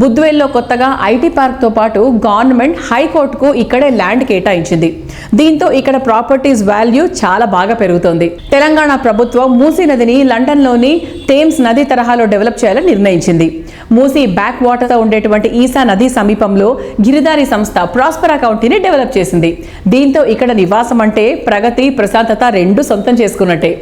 బుద్వేల్లో కొత్తగా IT park తో పాటు గవర్నమెంట్ హైకోర్టుకు ఇక్కడే ల్యాండ్ కేటాయించింది. దీంతో ఇక్కడ ప్రాపర్టీస్ వాల్యూ చాలా బాగా పెరుగుతోంది. తెలంగాణ ప్రభుత్వం మూసీ నదిని లండన్లోని థేమ్స్ నది తరహాలో డెవలప్ చేయాలని నిర్ణయించింది. మూసీ బ్యాక్ వాటర్ తో ఉండేటువంటి ఈసా నది సమీపంలో గిరిదారి సంస్థ ప్రాస్పరా కౌంటీని డెవలప్ చేసింది. దీంతో ఇక్కడ నివాసం అంటే ప్రగతి, ప్రశాంతత రెండు సొంతం చేసుకున్నట్టే.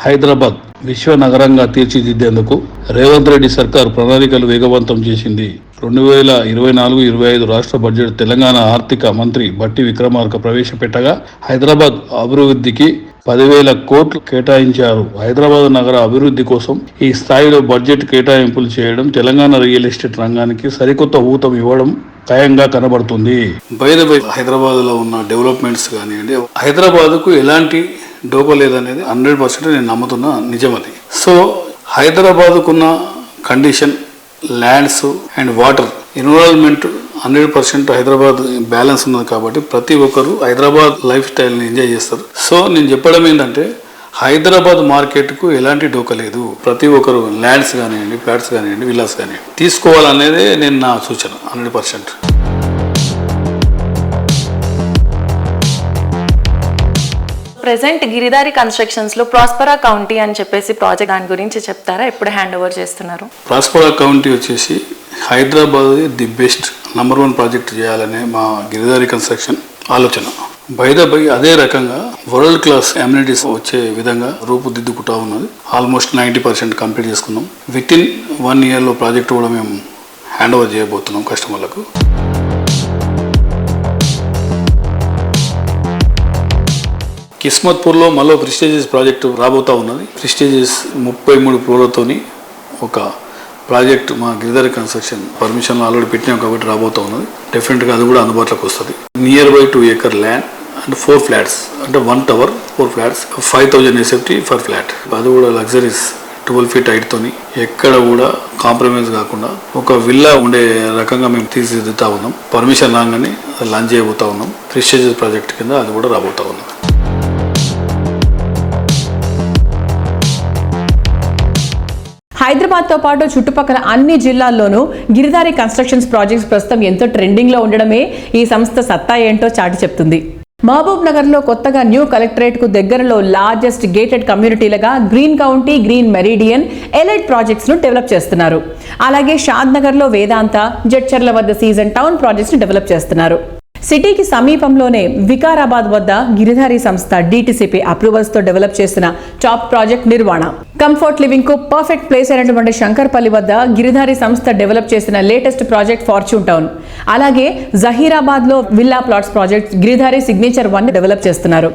హైదరాబాద్ విశ్వ నగరంగా తీర్చిదిద్దేందుకు రేవంత్ రెడ్డి సర్కార్ ప్రణాళికలు వేగవంతం చేసింది. 2024-25 రాష్ట్ర బడ్జెట్ తెలంగాణ ఆర్థిక మంత్రి బట్టి విక్రమార్క ప్రవేశపెట్టగా హైదరాబాద్ అభివృద్ధికి 10,000 కోట్లు కేటాయించారు. హైదరాబాద్ నగర అభివృద్ధి కోసం ఈ స్థాయిలో బడ్జెట్ కేటాయింపులు చేయడం తెలంగాణ రియల్ ఎస్టేట్ రంగానికి సరికొత్త ఊతం ఇవ్వడం ఖాయంగా కనబడుతుంది. హైదరాబాద్ లో ఉన్న డెవలప్మెంట్స్ కానివ్వండి, హైదరాబాద్ కు ఎలాంటి డోకా లేదనేది 100% నేను నమ్ముతున్నా నిజమది. సో హైదరాబాద్కున్న condition, lands and water environment 100% Hyderabad balance ఉన్నది కాబట్టి ప్రతి ఒక్కరు హైదరాబాద్ లైఫ్ స్టైల్ని ఎంజాయ్ చేస్తారు. సో నేను చెప్పడం ఏంటంటే హైదరాబాద్ మార్కెట్కు ఎలాంటి డోకా లేదు. ప్రతి ఒక్కరు ల్యాండ్స్ కానివ్వండి, ఫ్లాట్స్ కానివ్వండి, విల్లాస్ కానివ్వండి తీసుకోవాలనేదే నేను నా సూచన 100%. ప్రెసెంట్ గిరిదారి కన్స్ట్రక్షన్స్ లో ప్రాస్పరా కౌంటీ అని చెప్పేసి ప్రాజెక్ట్, దాని గురించి చెప్తారా? ఎప్పుడు హ్యాండ్ ఓవర్ చేస్తున్నారు? ప్రాస్పరా కౌంటీ వచ్చేసి Hyderabad the best number 1 project చేయాలనే మా గిరిదారి కన్స్ట్రక్షన్ ఆలోచన. బై అదే రకంగా వరల్డ్ క్లాస్ అమ్యూనిటీస్ వచ్చే విధంగా రూపుదిద్దుకుంటా ఉన్నది. ఆల్మోస్ట్ 90% కంప్లీట్ చేసుకున్నాం. విత్ ఇన్ 1 yearలో ప్రాజెక్ట్ కూడా మేము హ్యాండ్ ఓవర్ చేయబోతున్నాం కస్టమర్లకు. కిస్మత్పూర్లో మళ్ళీ ప్రెస్టీజియస్ ప్రాజెక్టు రాబోతూ ఉన్నది. ప్రెస్టీజియస్ 33 ఫ్లోర్లతోని ఒక ప్రాజెక్ట్ మా గిరిదారి కన్స్ట్రక్షన్ పర్మిషన్లో ఆల్రెడీ పెట్టినాం కాబట్టి రాబోతూ ఉన్నది. డెఫినెట్గా అది కూడా అందుబాటులోకి వస్తుంది. Near by 2 acre land and 4 flats, అంటే 1 tower 4 flats, 5,000 SFT for flat. అది కూడా లగ్జరీస్ 12 feet హైట్తోని ఎక్కడ కూడా కాంప్రమైజ్ కాకుండా ఒక విల్లా ఉండే రకంగా మేము తీర్చిదిద్దుతా ఉన్నాం. పర్మిషన్ రాగానే లాంచ్ చేయబోతా ఉన్నాం. ప్రెస్టీజియస్ ప్రాజెక్ట్ కింద అది కూడా రాబోతా ఉన్నాం. హైదరాబాద్ తో పాటు చుట్టుపక్కల అన్ని జిల్లాల్లోనూ గిరిదారి కన్స్ట్రక్షన్స్ ప్రాజెక్ట్స్ ప్రస్తుతం ఎంతో ట్రెండింగ్ లో ఉండడమే ఈ సంస్థ సత్తా ఏంటో చాటి చెప్తుంది. మహబూబ్ నగర్ లో కొత్తగా న్యూ కలెక్టరేట్ కు దగ్గరలో లార్జెస్ట్ గేటెడ్ కమ్యూనిటీలుగా green county, green meridian, elite projects ను డెవలప్ చేస్తున్నారు. అలాగే షాద్ నగర్ లో వేదాంత, జడ్చర్ల వద్ద సీజన్ టౌన్ ప్రాజెక్ట్స్ ను డెవలప్ చేస్తున్నారు. సిటీకి సమీపంలోనే వికారాబాద్ వద్ద గిరిధారి సంస్థ DTCP అప్రూవల్స్ తో డెవలప్ చేసిన top project Nirvana. Comfort living కు పర్ఫెక్ట్ ప్లేస్ అయినటువంటి శంకర్పల్లి వద్ద గిరిధారి సంస్థ డెవలప్ చేసిన లేటెస్ట్ ప్రాజెక్ట్ ఫార్చ్యూన్ టౌన్. అలాగే జహీరాబాద్ లో villa plots project Giridhari signature 1 develop చేస్తున్నారు.